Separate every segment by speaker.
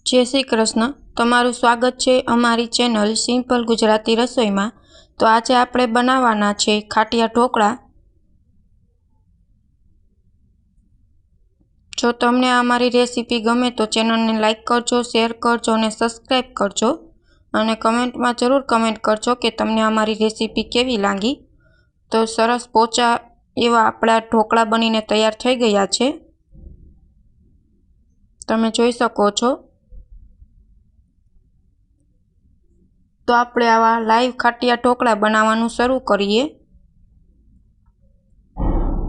Speaker 1: जय श्री कृष्ण। तमारुं स्वागत छे अमारी चेनल सिंपल गुजराती रसोई में। तो आज आपणे बनावाना छे खाटिया ढोकळा। जो तमने अमारी रेसिपी गमे तो चेनल ने लाइक करजो, शेर करजो ने सब्सक्राइब करजो अने कमेंट में जरूर कमेंट करजो कि तमने अमारी रेसिपी केवी लागी। तो सरस पोचा एवा आपड़ा ढोकळा बनीने तैयार थई गया छे। तमे जोई शको छो। तो आपणे आवा लाइव खाटिया ढोकळा बनाववानुं शरू करीए।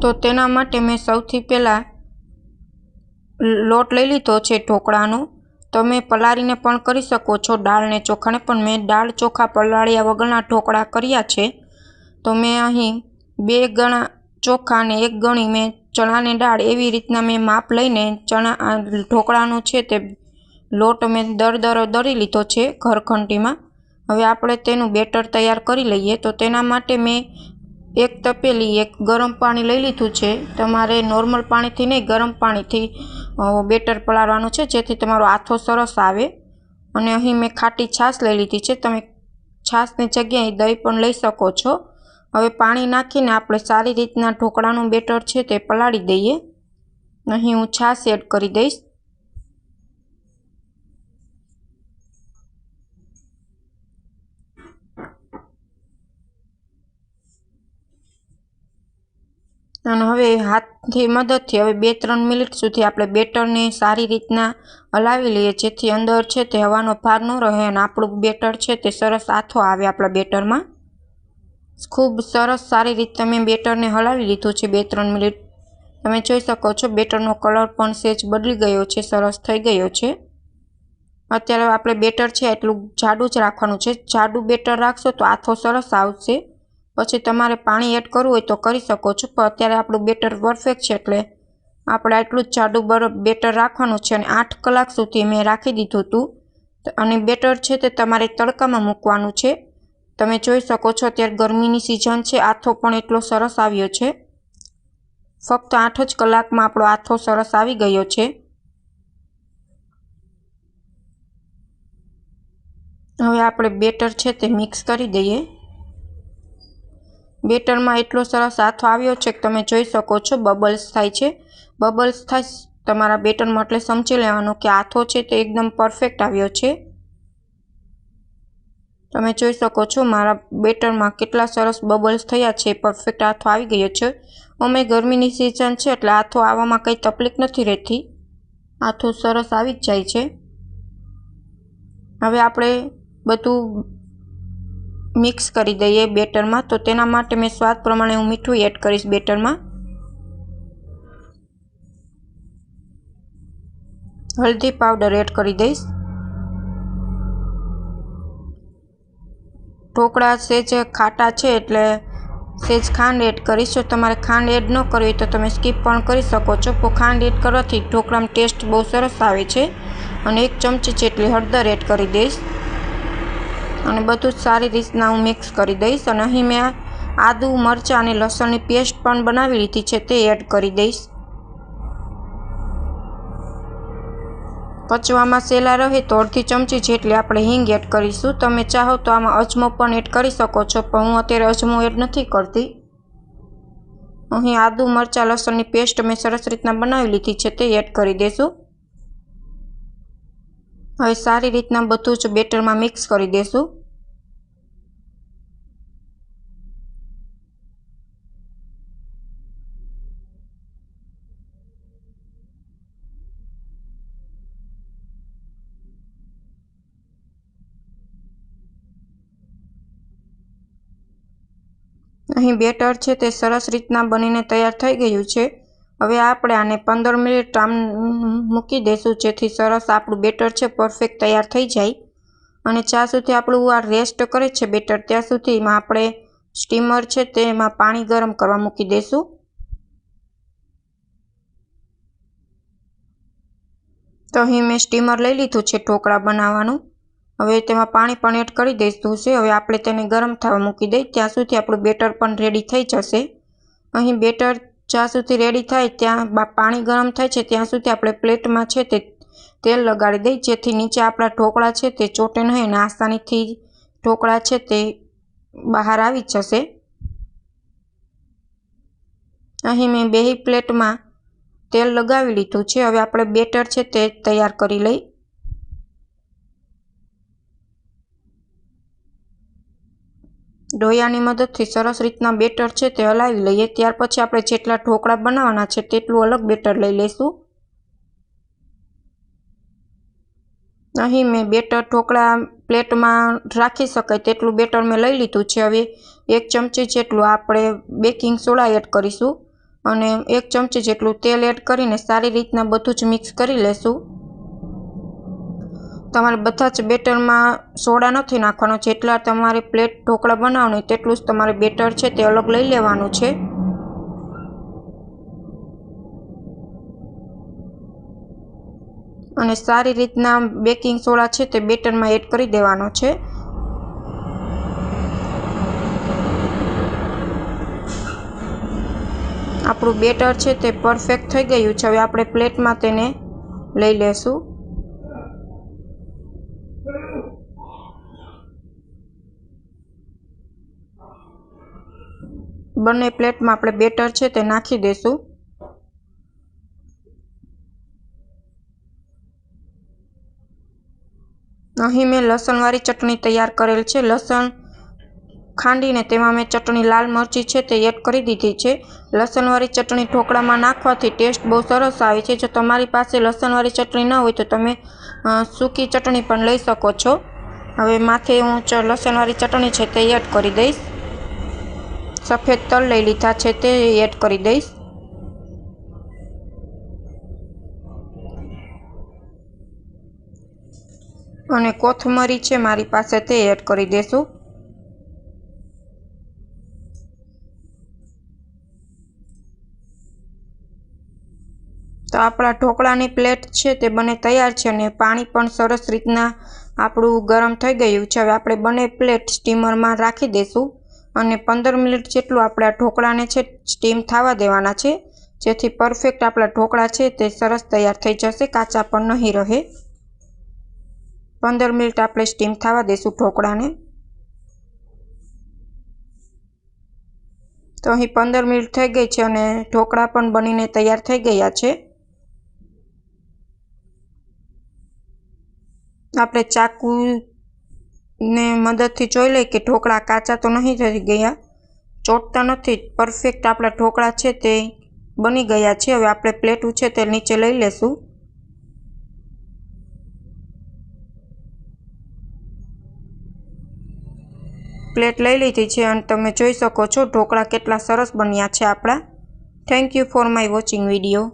Speaker 1: तो तेना माटे मैं सौथी पहेला लोट लई लीधो छे ढोकळानो। तमे पलाळीने पण करी शको छो, दाळ ने चोखाने, पण मैं दाळ चोखा पलाळ्या वगરના ढोकळा कर्या छे। तो मैं અહીં 2 ગણા ચોખા ને 1 ગણી मैं चणानी दाळ एवी रीतना मैं माप लईने चणा ढोकळानो छे ते लोट मैं दरदरो दरी लीधो छे घरखंटीमां। हवे आपणे तेनुं बेटर तैयार करी लईए। तो तेना माटे मैं एक तपेली एक गरम पाणी लई लीधुं छे। तमारे नॉर्मल पाणीथी नहीं, गरम पाणीथी बेटर पलाळवानुं छे जेथी तमारो आथो सरस आवे। अने અહીં मैं खाटी छाश लई लीधी छे। तमे छाशनी जग्याए दही पण लई शको छो। हवे पाणी नाखीने आपणे सारी रीतना ढोकळानुं बेटर छे ते पलाળી दईए। અહીં હું छाश एड करी दईश। અને હવે હાથથી મદદથી હવે 2-3 મિનિટ સુધી આપણે બેટરને સારી રીતના હલાવી લઈએ જેથી અંદર છે તે હવાનો ભાર ન રહે અને આપણું બેટર છે તે સરસ આથો આવે આપણા બેટરમાં। ખૂબ સરસ સારી રીતે મેં બેટરને હલાવી લીધું છે 2-3 મિનિટ। તમે જોઈ શકો છો બેટરનો કલર પણ સેજ બદલી ગયો છે, સરસ થઈ ગયો છે। અત્યારે આપણે બેટર છે એટલું જાડું જ રાખવાનું છે। જાડું બેટર રાખશો તો આથો સરસ આવશે। પછી તમારે પાણી એડ કરવું હોય તો કરી શકો છો, પણ અત્યારે આપણું બેટર પરફેક્ટ છે એટલે આપણે આટલું જ જાડું બેટર રાખવાનું છે। અને 8 કલાક સુધી મેં રાખી દીધું હતું। અને બેટર છે તે તમારે તડકામાં મૂકવાનું છે। તમે જોઈ શકો છો અત્યારે ગરમીની સિઝન છે, આથો પણ એટલો સરસ આવ્યો છે। ફક્ત 8 જ કલાકમાં આપણો આથો સરસ આવી ગયો છે। હવે આપણે બેટર છે તે મિક્સ કરી દઈએ। બેટરમાં એટલો સરસ આથો આવ્યો છે કે તમે જોઈ શકો છો બબલ્સ થાય છે। બબલ્સ થાય તમારા બેટરમાં એટલે સમજી લેવાનું કે આથો છે તે એકદમ પરફેક્ટ આવ્યો છે। તમે જોઈ શકો છો મારા બેટરમાં કેટલા સરસ બબલ્સ થયા છે, પરફેક્ટ આથો આવી ગયો છે। અમે ગરમીની સિઝન છે એટલે આથો આવવામાં કંઈ તકલીફ નથી રહેતી, આથો સરસ આવી જ જાય છે। હવે આપણે બધું મિક્સ કરી દઈએ બેટરમાં। તો તેના માટે મેં સ્વાદ પ્રમાણે હું મીઠું એડ કરીશ બેટરમાં। હળદી પાવડર એડ કરી દઈશ। ઢોકળા સેજ ખાટા છે એટલે સેજ ખાંડ એડ કરીશ। જો તમારે ખાંડ એડ ન કરવી તો તમે સ્કીપ પણ કરી શકો છો, પણ ખાંડ એડ કરવાથી ઢોકળામાં ટેસ્ટ બહુ સરસ આવે છે। અને 1 ચમચી જેટલી હળદર એડ કરી દઈશ અને બધું જ સારી રીતના હું મિક્સ કરી દઈશ। અને અહીં મેં આદુ મરચાં અને લસણની પેસ્ટ પણ બનાવી લીધી છે તે એડ કરી દઈશ। પચવામાં સહેલા રહે તો અડધી ચમચી જેટલી આપણે હિંગ એડ કરીશું। તમે ચાહો તો આમાં અજમો પણ એડ કરી શકો છો, પણ હું અત્યારે અજમો એડ નથી કરતી। અહીં આદુ મરચાં લસણની પેસ્ટ મેં સરસ રીતના બનાવી લીધી છે તે એડ કરી દઈશું। હવે સારી રીતના બધું જ બેટરમાં મિક્સ કરી દઈશું। અહીં બેટર છે તે સરસ રીતના બનીને તૈયાર થઈ ગયું છે। હવે આપણે આને 15 મિનિટ આમ મૂકી દઈશું જેથી સરસ આપણું બેટર છે પરફેક્ટ તૈયાર થઈ જાય। અને જ્યાં સુધી આપણું આ રેસ્ટ કરે છે બેટર ત્યાં સુધીમાં આપણે સ્ટીમર છે તેમાં પાણી ગરમ કરવા મૂકી દઈશું। તો અહીં મેં સ્ટીમર લઈ લીધું છે ઢોકળા બનાવવાનું। હવે તેમાં પાણી પણ એડ કરી દઈશું છે। હવે આપણે તેને ગરમ થવા મૂકી દઈએ ત્યાં સુધી આપણું બેટર પણ રેડી થઈ જશે। અહીં બેટર જ્યાં સુધી રેડી થાય ત્યાં પાણી ગરમ થાય છે ત્યાં સુધી આપણે પ્લેટમાં છે તે તેલ લગાડી દઈ, જેથી નીચે આપણા ઢોકળા છે તે ચોટે નહીં અને આસાનીથી ઢોકળા છે તે બહાર આવી જશે। અહીં મેં બેય પ્લેટમાં તેલ લગાવી લીધું છે। હવે આપણે બેટર છે તે તૈયાર કરી લઈ। ડોયાની મદદથી સરસ રીતના બેટર છે તે હલાવી લઈએ। ત્યાર પછી આપણે જેટલા ઢોકળા બનાવવાના છે તેટલું અલગ બેટર લઈ લઈશું। અહીં મેં બેટર ઢોકળા પ્લેટમાં રાખી શકાય તેટલું બેટર મેં લઈ લીધું છે। હવે 1 ચમચી જેટલું આપણે બેકિંગ સોડા એડ કરીશું અને 1 ચમચી જેટલું તેલ એડ કરીને સારી રીતના બધું જ મિક્સ કરી લેશું। તમારે બધા જ બેટરમાં સોડા નથી નાખવાનો, જેટલા તમારે પ્લેટ ઢોકળા બનાવવાનું તેટલું જ તમારે બેટર છે તે અલગ લઈ લેવાનું છે। અને સારી રીતના બેકિંગ સોડા છે તે બેટરમાં એડ કરી દેવાનો છે। આપણું બેટર છે તે પરફેક્ટ થઈ ગયું છે। હવે આપણે પ્લેટમાં તેને લઈ લેશું। બંને પ્લેટમાં આપણે બેટર છે તે નાખી દેશું। અહીં મેં લસણવાળી ચટણી તૈયાર કરેલ છે। લસણ ખાંડીને તેમાં મેં ચટણી લાલ મરચી છે તે એડ કરી દીધી છે। લસણવાળી ચટણી ઢોકળામાં નાખવાથી ટેસ્ટ બહુ સરસ આવે છે। જો તમારી પાસે લસણવાળી ચટણી ન હોય તો તમે સૂકી ચટણી પણ લઈ શકો છો। હવે માથે હું લસણવાળી ચટણી છે તે એડ કરી દઈશ। સફેદ તલ લઈ લીધા છે તે એડ કરી દઈશ। અને કોથમરી છે મારી પાસે તે એડ કરી દેશું। તો આપણા ઢોકળાની પ્લેટ છે તે બને તૈયાર છે અને પાણી પણ સરસ રીતના આપણું ગરમ થઈ ગયું છે। હવે આપણે બંને પ્લેટ સ્ટીમરમાં રાખી દઈશું અને 15 મિનિટ જેટલું આપણા ઢોકળાને છે સ્ટીમ થવા દેવાના છે, જેથી પરફેક્ટ આપણા ઢોકળા છે તે સરસ તૈયાર થઈ જશે, કાચા પણ નહીં રહે। 15 મિનિટ આપણે સ્ટીમ થવા દઈશું ઢોકળાને। તો અહીં 15 મિનિટ થઈ ગઈ છે અને ઢોકળા પણ બનીને તૈયાર થઈ ગયા છે। આપણે ચાકુને મદદથી જોઈ લઈએ કે ઢોકળા કાચા તો નહીં થઈ ગયા, ચોટતા નથી, પરફેક્ટ આપણા ઢોકળા છે તે બની ગયા છે। હવે આપણે પ્લેટું છે તે નીચે લઈ લેશું। પ્લેટ લઈ લીધી છે અને તમે જોઈ શકો છો ઢોકળા કેટલા સરસ બન્યા છે આપણા। Thank you for my watching video.